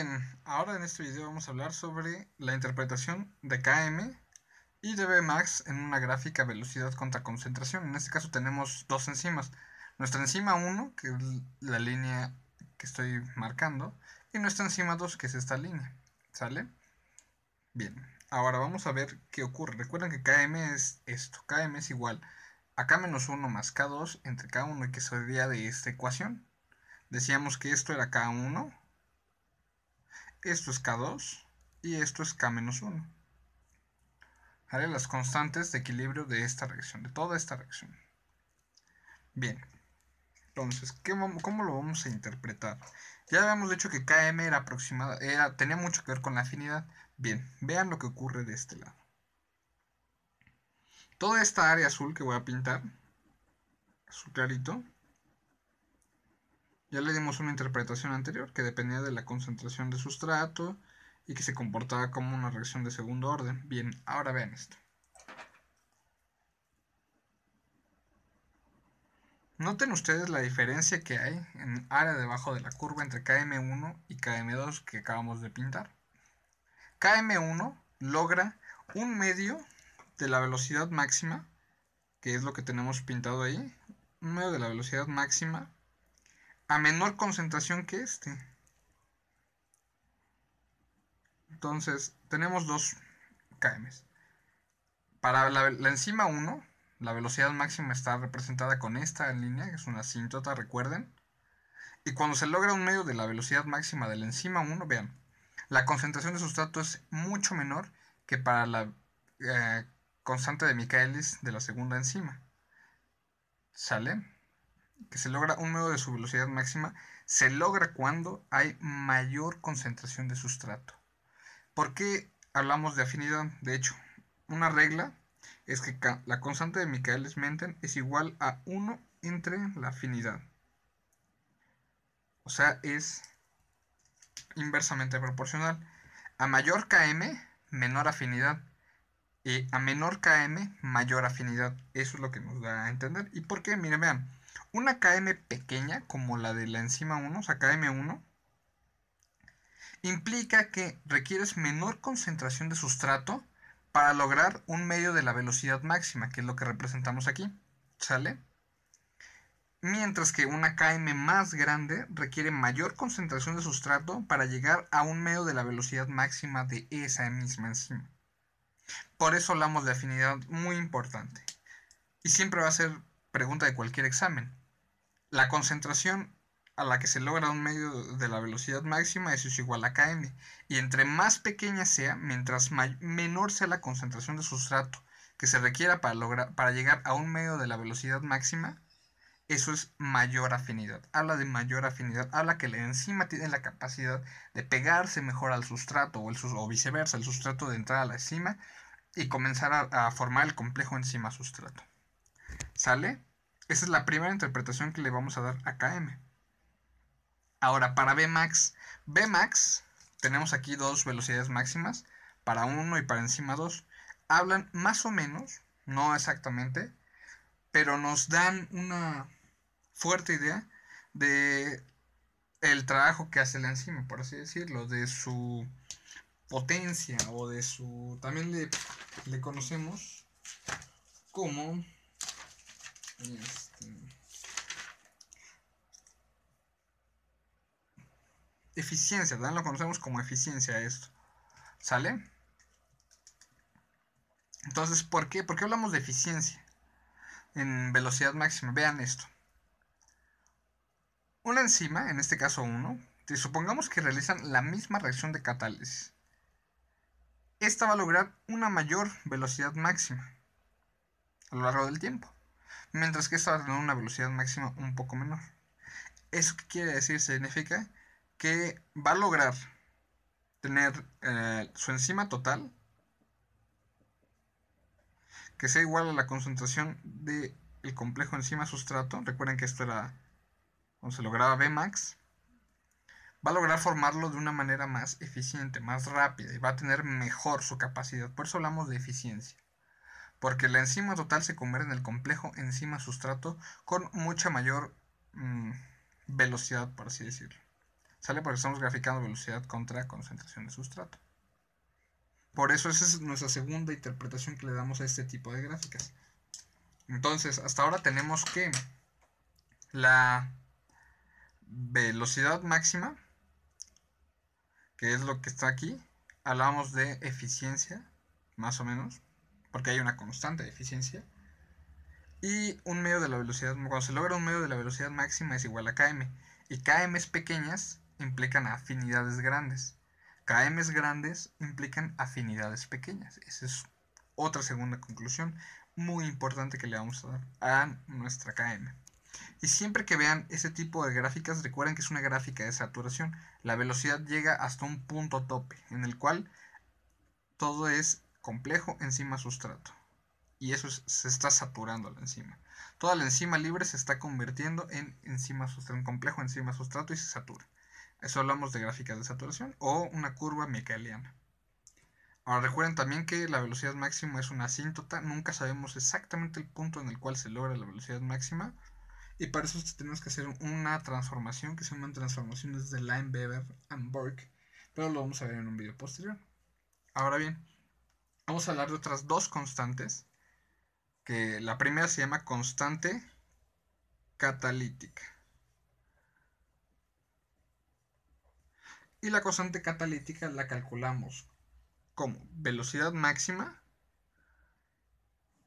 Bien, ahora en este video vamos a hablar sobre la interpretación de Km y de Vmax en una gráfica velocidad contra concentración. En este caso tenemos dos enzimas. Nuestra enzima 1, que es la línea que estoy marcando, y nuestra enzima 2, que es esta línea. ¿Sale? Bien, ahora vamos a ver qué ocurre. Recuerden que Km es esto. Km es igual a K-1 más K2 entre K1 y que sería de esta ecuación. Decíamos que esto era K1. Esto es K2 y esto es K-1. Haré las constantes de equilibrio de esta reacción, de toda esta reacción. Bien, entonces, ¿cómo lo vamos a interpretar? Ya habíamos dicho que Km era aproximada, tenía mucho que ver con la afinidad. Bien, vean lo que ocurre de este lado. Toda esta área azul que voy a pintar, azul clarito, ya le dimos una interpretación anterior que dependía de la concentración de sustrato y que se comportaba como una reacción de segundo orden. Bien, ahora vean esto. Noten ustedes la diferencia que hay en área debajo de la curva entre Km1 y Km2 que acabamos de pintar. Km1 logra un medio de la velocidad máxima, que es lo que tenemos pintado ahí, un medio de la velocidad máxima a menor concentración que este. Entonces tenemos dos Kms. Para la enzima 1, la velocidad máxima está representada con esta línea, que es una asíntota, recuerden. Y cuando se logra un medio de la velocidad máxima de la enzima 1, vean, la concentración de sustrato es mucho menor que para la constante de Michaelis de la segunda enzima. ¿Sale? Que se logra un medio de su velocidad máxima, se logra cuando hay mayor concentración de sustrato. ¿Por qué hablamos de afinidad? De hecho, una regla es que la constante de Michaelis-Menten es igual a 1 entre la afinidad. O sea, es inversamente proporcional. A mayor Km, menor afinidad. Y a menor Km, mayor afinidad. Eso es lo que nos da a entender. ¿Y por qué? Miren, vean. Una Km pequeña, como la de la enzima 1, o sea, Km1, implica que requieres menor concentración de sustrato para lograr un medio de la velocidad máxima, que es lo que representamos aquí. ¿Sale? Mientras que una Km más grande requiere mayor concentración de sustrato para llegar a un medio de la velocidad máxima de esa misma enzima. Por eso hablamos de afinidad, muy importante. Y siempre va a ser pregunta de cualquier examen. La concentración a la que se logra un medio de la velocidad máxima es igual a Km. Y entre más pequeña sea, mientras menor sea la concentración de sustrato que se requiera para llegar a un medio de la velocidad máxima, eso es mayor afinidad. Habla de mayor afinidad. Habla que la enzima tiene la capacidad de pegarse mejor al sustrato o viceversa, el sustrato de entrar a la enzima y comenzar a formar el complejo enzima-sustrato. ¿Sale? Esa es la primera interpretación que le vamos a dar a Km. Ahora, para Vmax. Vmax, tenemos aquí dos velocidades máximas, para 1 y para enzima 2. Hablan más o menos, no exactamente, pero nos dan una fuerte idea de el trabajo que hace la enzima, por así decirlo, de su potencia o de su... También le conocemos como eficiencia, ¿verdad? Lo conocemos como eficiencia esto, ¿sale? Entonces, ¿por qué? ¿Por qué hablamos de eficiencia en velocidad máxima? Vean esto. Una enzima, en este caso 1, supongamos que realizan la misma reacción de catálisis. Esta va a lograr una mayor velocidad máxima a lo largo del tiempo, mientras que esta va a tener una velocidad máxima un poco menor. ¿Eso qué quiere decir? Significa que va a lograr tener su enzima total que sea igual a la concentración del complejo enzima-sustrato. Recuerden que esto era cuando se lograba Vmax. Va a lograr formarlo de una manera más eficiente, más rápida, y va a tener mejor su capacidad. Por eso hablamos de eficiencia. Porque la enzima total se convierte en el complejo enzima-sustrato con mucha mayor velocidad, por así decirlo. ¿Sale? Porque estamos graficando velocidad contra concentración de sustrato. Por eso esa es nuestra segunda interpretación que le damos a este tipo de gráficas. Entonces, hasta ahora tenemos que la velocidad máxima, que es lo que está aquí, hablamos de eficiencia, más o menos, porque hay una constante de eficiencia. Y un medio de la velocidad, cuando se logra un medio de la velocidad máxima es igual a km. Y km's pequeñas implican afinidades grandes. Km's grandes implican afinidades pequeñas. Esa es otra segunda conclusión muy importante que le vamos a dar a nuestra km. Y siempre que vean ese tipo de gráficas, recuerden que es una gráfica de saturación. La velocidad llega hasta un punto tope, en el cual todo es complejo enzima sustrato. Y eso se está saturando la enzima. Toda la enzima libre se está convirtiendo en enzima sustrato, en complejo enzima sustrato y se satura. Eso hablamos de gráficas de saturación o una curva michaeliana. Ahora recuerden también que la velocidad máxima es una asíntota. Nunca sabemos exactamente el punto en el cual se logra la velocidad máxima. Y para eso tenemos que hacer una transformación que se llaman transformaciones de Lineweaver and Borg. Pero lo vamos a ver en un video posterior. Ahora bien, vamos a hablar de otras dos constantes. Que la primera se llama constante catalítica. Y la constante catalítica la calculamos como velocidad máxima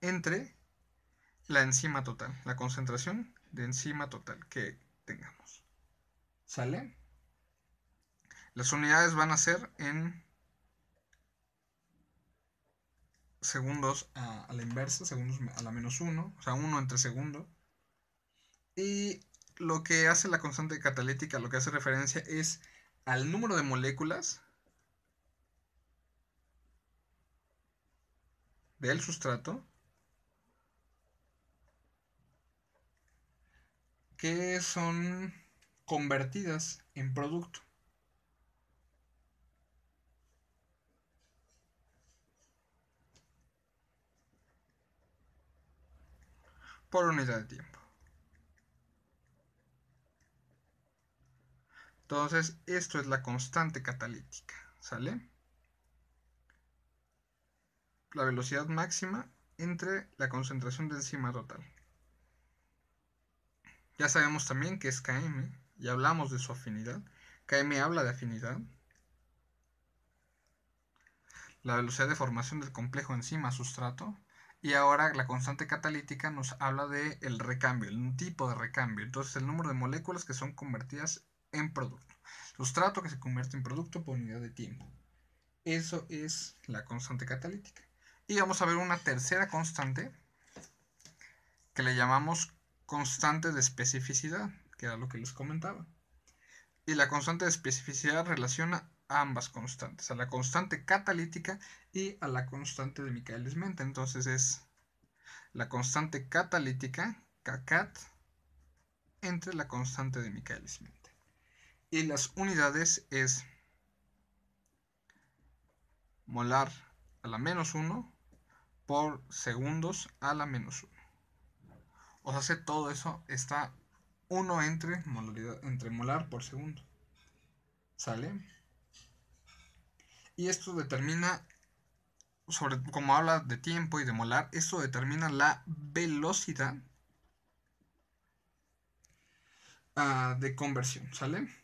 entre la enzima total, la concentración de enzima total que tengamos. ¿Sale? Las unidades van a ser en segundos a la inversa, segundos a la menos 1, o sea, 1 entre segundo. Y lo que hace la constante catalítica, lo que hace referencia es al número de moléculas del sustrato que son convertidas en producto. Por unidad de tiempo. Entonces, esto es la constante catalítica, ¿sale? La velocidad máxima entre la concentración de enzima total. Ya sabemos también que es Km, y hablamos de su afinidad. Km habla de afinidad. La velocidad de formación del complejo enzima-sustrato. Y ahora la constante catalítica nos habla del recambio, un tipo de recambio. Entonces, el número de moléculas que son convertidas en producto. Sustrato que se convierte en producto por unidad de tiempo. Eso es la constante catalítica. Y vamos a ver una tercera constante que le llamamos constante de especificidad, que era lo que les comentaba. Y la constante de especificidad relaciona a ambas constantes, a la constante catalítica y a la constante de Michaelis-Menten. Entonces es la constante catalítica, kcat, entre la constante de Michaelis-Menten. Y las unidades es molar a la menos 1 por segundos a la menos 1. O sea, todo eso está 1 entre molar por segundo. ¿Sale? Y esto determina, como habla de tiempo y de molar, esto determina la velocidad de conversión. ¿Sale?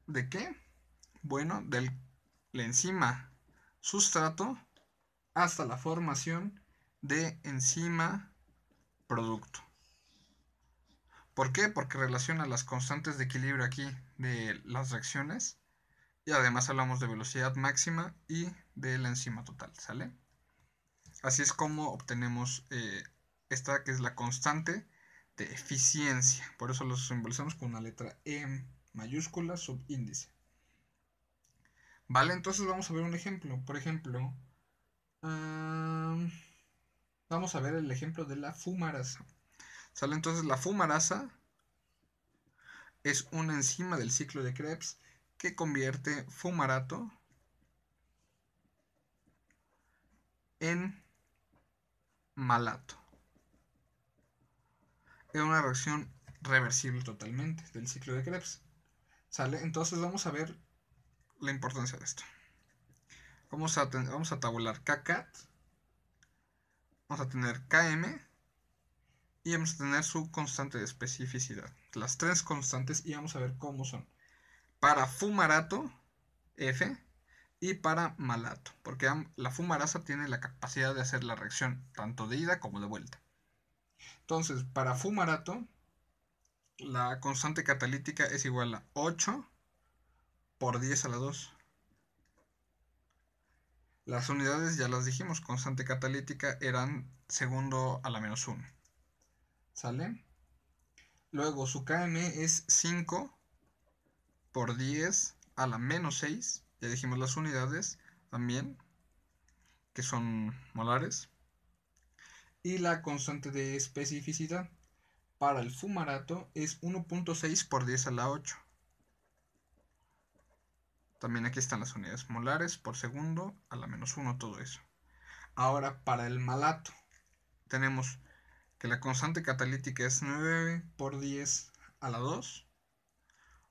¿De qué? Bueno, del enzima sustrato hasta la formación de enzima producto. ¿Por qué? Porque relaciona las constantes de equilibrio aquí de las reacciones y además hablamos de velocidad máxima y de la enzima total, ¿sale? Así es como obtenemos esta que es la constante de eficiencia. Por eso lo simbolizamos con una letra E mayúscula subíndice. Vale, entonces vamos a ver un ejemplo. Por ejemplo, vamos a ver el ejemplo de la fumarasa. ¿Sale? Entonces la fumarasa es una enzima del ciclo de Krebs que convierte fumarato en malato. Es una reacción reversible totalmente del ciclo de Krebs. ¿Sale? Entonces vamos a ver la importancia de esto. Vamos a tabular kcat, vamos a tener km y vamos a tener su constante de especificidad. Las tres constantes y vamos a ver cómo son. Para fumarato, F, y para malato, porque la fumarasa tiene la capacidad de hacer la reacción tanto de ida como de vuelta. Entonces, para fumarato, la constante catalítica es igual a 8 por 10 a la 2. Las unidades ya las dijimos, constante catalítica eran segundo a la menos 1. ¿Sale? Luego su Km es 5 por 10 a la menos 6. Ya dijimos las unidades también, que son molares. Y la constante de especificidad para el fumarato es 1.6 por 10 a la 8. También aquí están las unidades molares por segundo a la menos 1, todo eso. Ahora para el malato tenemos que la constante catalítica es 9 por 10 a la 2.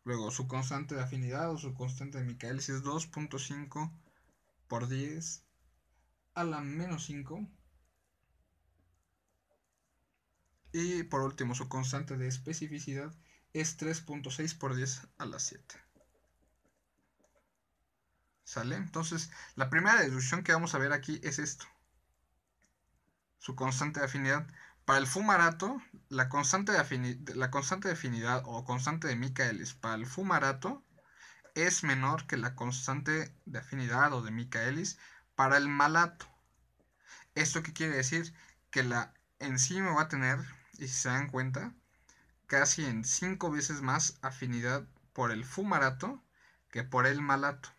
Luego su constante de afinidad o su constante de Michaelis es 2.5 por 10 a la menos 5. Y por último su constante de especificidad es 3.6 por 10 a la 7. ¿Sale? Entonces, la primera deducción que vamos a ver aquí es esto. Su constante de afinidad. Para el fumarato, la constante de afinidad o constante de Michaelis para el fumarato es menor que la constante de afinidad o de Michaelis para el malato. ¿Esto qué quiere decir? Que la enzima va a tener, y si se dan cuenta, casi en 5 veces más afinidad por el fumarato que por el malato.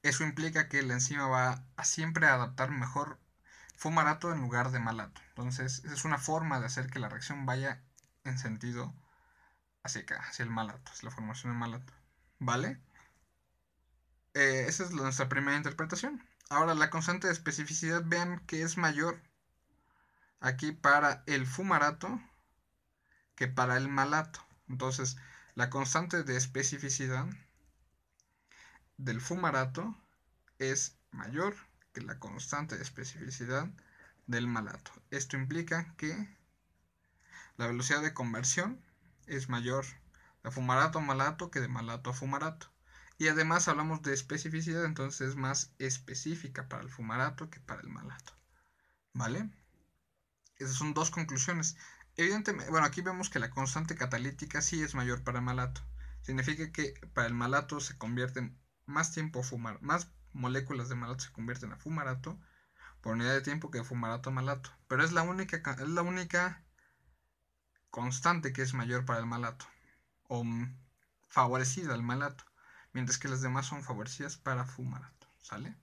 Eso implica que la enzima va a siempre adaptar mejor fumarato en lugar de malato. Entonces, esa es una forma de hacer que la reacción vaya en sentido hacia acá, hacia el malato, hacia la formación del malato. ¿Vale? Esa es nuestra primera interpretación. Ahora, la constante de especificidad, vean que es mayor aquí para el fumarato que para el malato. Entonces, la constante de especificidad del fumarato es mayor que la constante de especificidad del malato. Esto implica que la velocidad de conversión es mayor de fumarato a malato que de malato a fumarato. Y además hablamos de especificidad, entonces es más específica para el fumarato que para el malato. ¿Vale? Esas son dos conclusiones. Evidentemente, bueno, aquí vemos que la constante catalítica sí es mayor para el malato. Significa que para el malato se convierten más tiempo más moléculas de malato se convierten a fumarato por unidad de tiempo que de fumarato a malato. Pero es la única constante que es mayor para el malato o favorecida al malato, mientras que las demás son favorecidas para fumarato. ¿Sale?